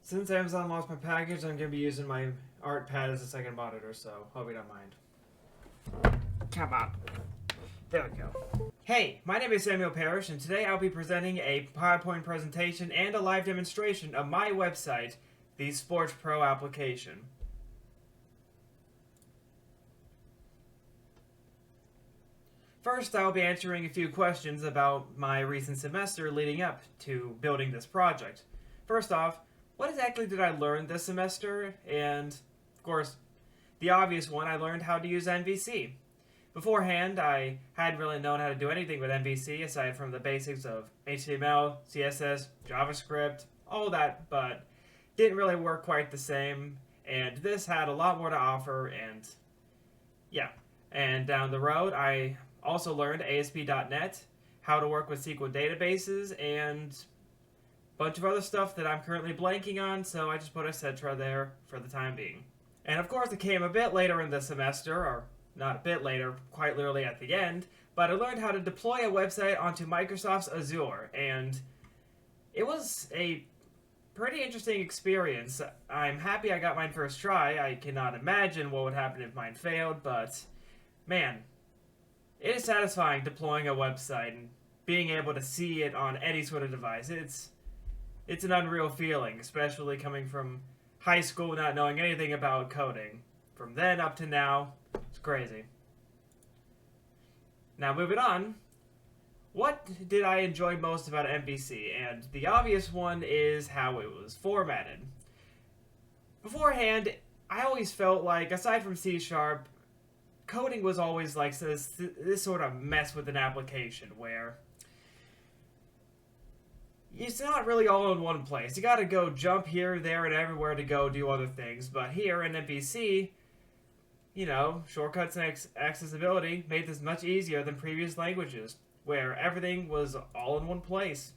Since Amazon lost my package, I'm going to be using my art pad as a second monitor, so hope you don't mind. Come on. There we go. Hey, my name is Samuel Parrish, and today I'll be presenting a PowerPoint presentation and a live demonstration of my website, the Sports Pro application. First, I'll be answering a few questions about my recent semester leading up to building this project. First off, what exactly did I learn this semester? And, of course, the obvious one, I learned how to use MVC. Beforehand, I hadn't really known how to do anything with MVC aside from the basics of HTML, CSS, JavaScript, all that, but didn't really work quite the same, and this had a lot more to offer, and yeah. And down the road, I also learned ASP.NET, how to work with SQL databases, and bunch of other stuff that I'm currently blanking on, so I just put etc. there for the time being. And of course it came a bit later in the semester, or not a bit later, quite literally at the end, but I learned how to deploy a website onto Microsoft's Azure, and it was a pretty interesting experience. I'm happy I got mine first try. I cannot imagine what would happen if mine failed, but man, it is satisfying deploying a website and being able to see it on any sort of device. It's an unreal feeling, especially coming from high school not knowing anything about coding. From then up to now, it's crazy. Now moving on, what did I enjoy most about MVC? And the obvious one is how it was formatted. Beforehand, I always felt like, aside from C#, coding was always like this sort of mess with an application where it's not really all in one place. You gotta go jump here, there, and everywhere to go do other things. But here in MVC, shortcuts and accessibility made this much easier than previous languages, where everything was all in one place.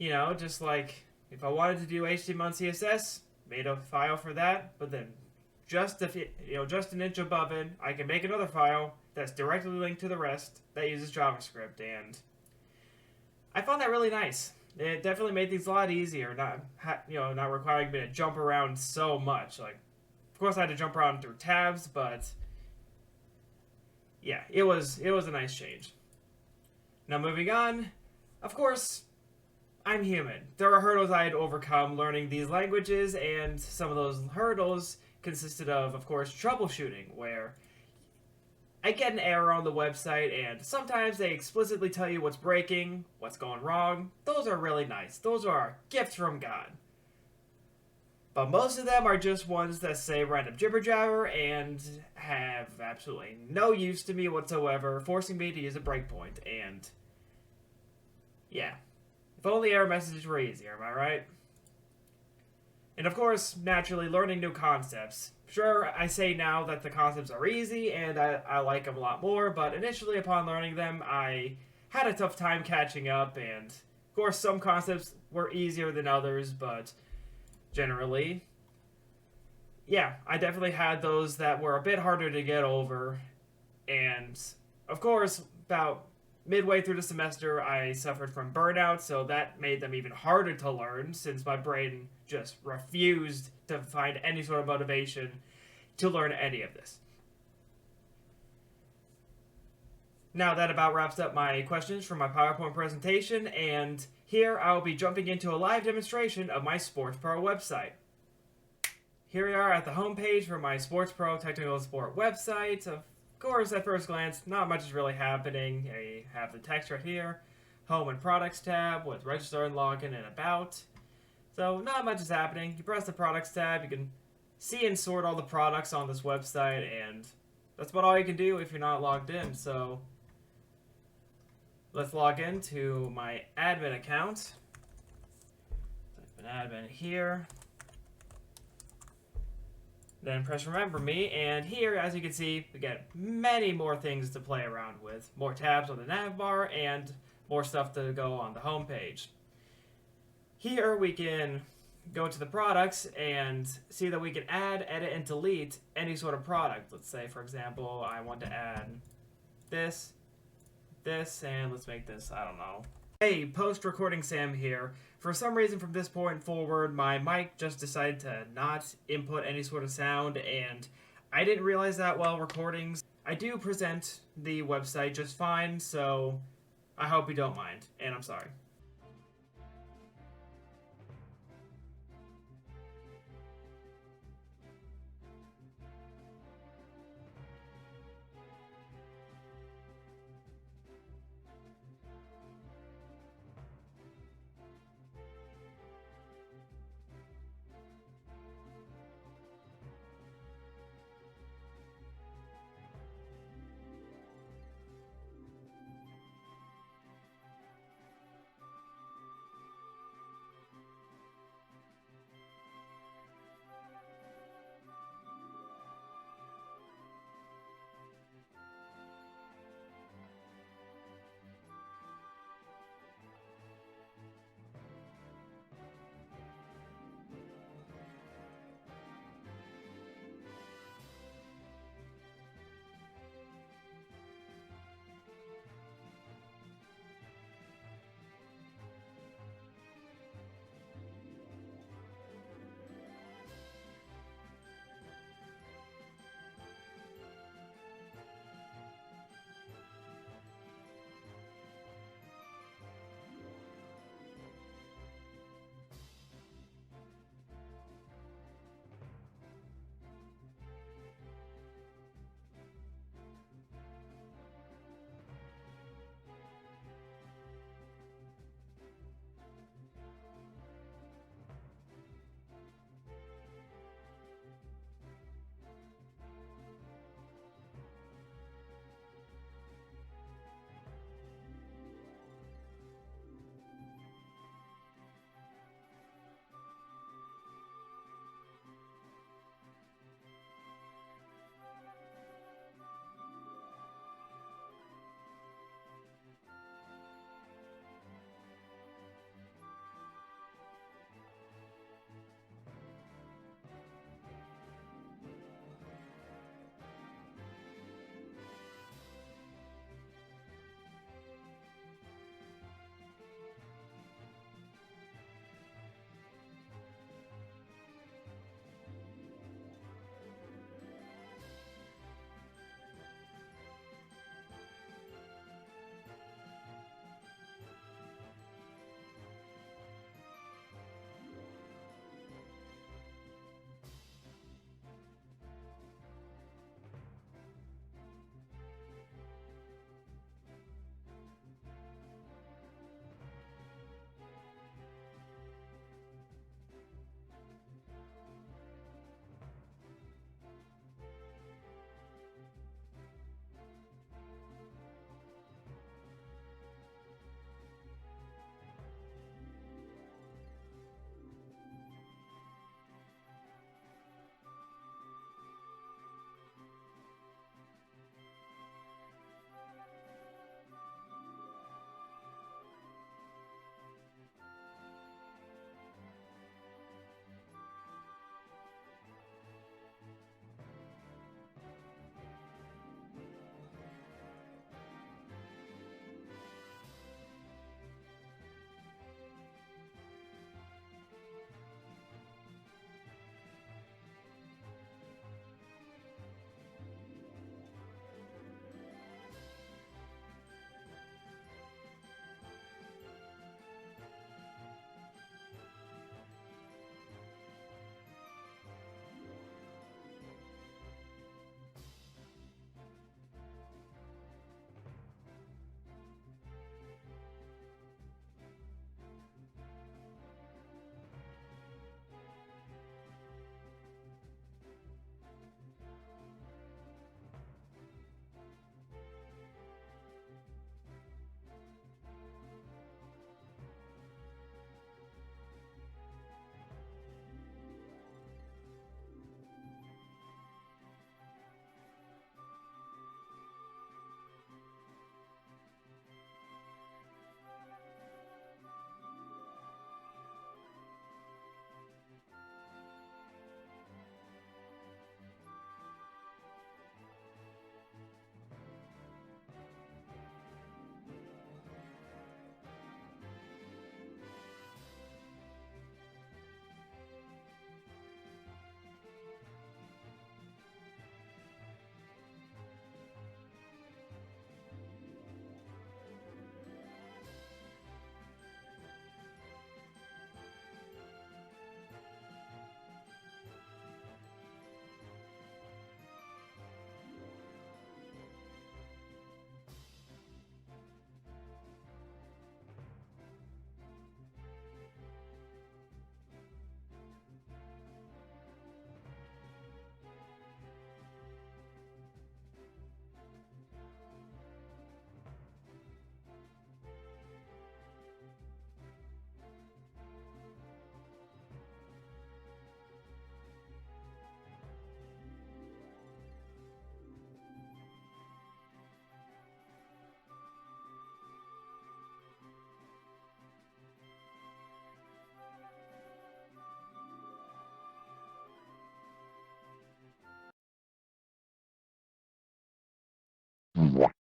Just like if I wanted to do HTML and CSS, made a file for that, but then just an inch above it, I can make another file that's directly linked to the rest that uses JavaScript, and I found that really nice. It definitely made things a lot easier, not requiring me to jump around so much. Like, of course, I had to jump around through tabs, but yeah, it was a nice change. Now, moving on, of course, I'm human. There are hurdles I had to overcome learning these languages, and some of those hurdles consisted of course, troubleshooting, where I get an error on the website, and sometimes they explicitly tell you what's breaking, what's going wrong. Those are really nice. Those are gifts from God. But most of them are just ones that say random jibber jabber and have absolutely no use to me whatsoever, forcing me to use a breakpoint. And yeah, if only error messages were easier, am I right? And of course, naturally, learning new concepts. Sure, I say now that the concepts are easy and I like them a lot more, but initially upon learning them, I had a tough time catching up, and of course some concepts were easier than others, but generally, yeah, I definitely had those that were a bit harder to get over, and of course, about midway through the semester, I suffered from burnout, so that made them even harder to learn, since my brain just refused to find any sort of motivation to learn any of this. Now that about wraps up my questions for my PowerPoint presentation, and here I'll be jumping into a live demonstration of my Sports Pro website. Here we are at the home page for my Sports Pro Technical Support website. Of course, at first glance, not much is really happening. You have the text right here, Home and Products tab with Register and Login and About. So not much is happening. You press the Products tab, you can see and sort all the products on this website, and that's about all you can do if you're not logged in. So let's log into my admin account. Type an admin here. Then press Remember Me, and here, as you can see, we get many more things to play around with. More tabs on the nav bar, and more stuff to go on the home page. Here we can go to the products and see that we can add, edit, and delete any sort of product. Let's say, for example, I want to add this, and let's make this, I don't know, Hey, post-recording Sam here. For some reason, from this point forward, my mic just decided to not input any sort of sound, and I didn't realize that while recording. I do present the website just fine, so I hope you don't mind, and I'm sorry.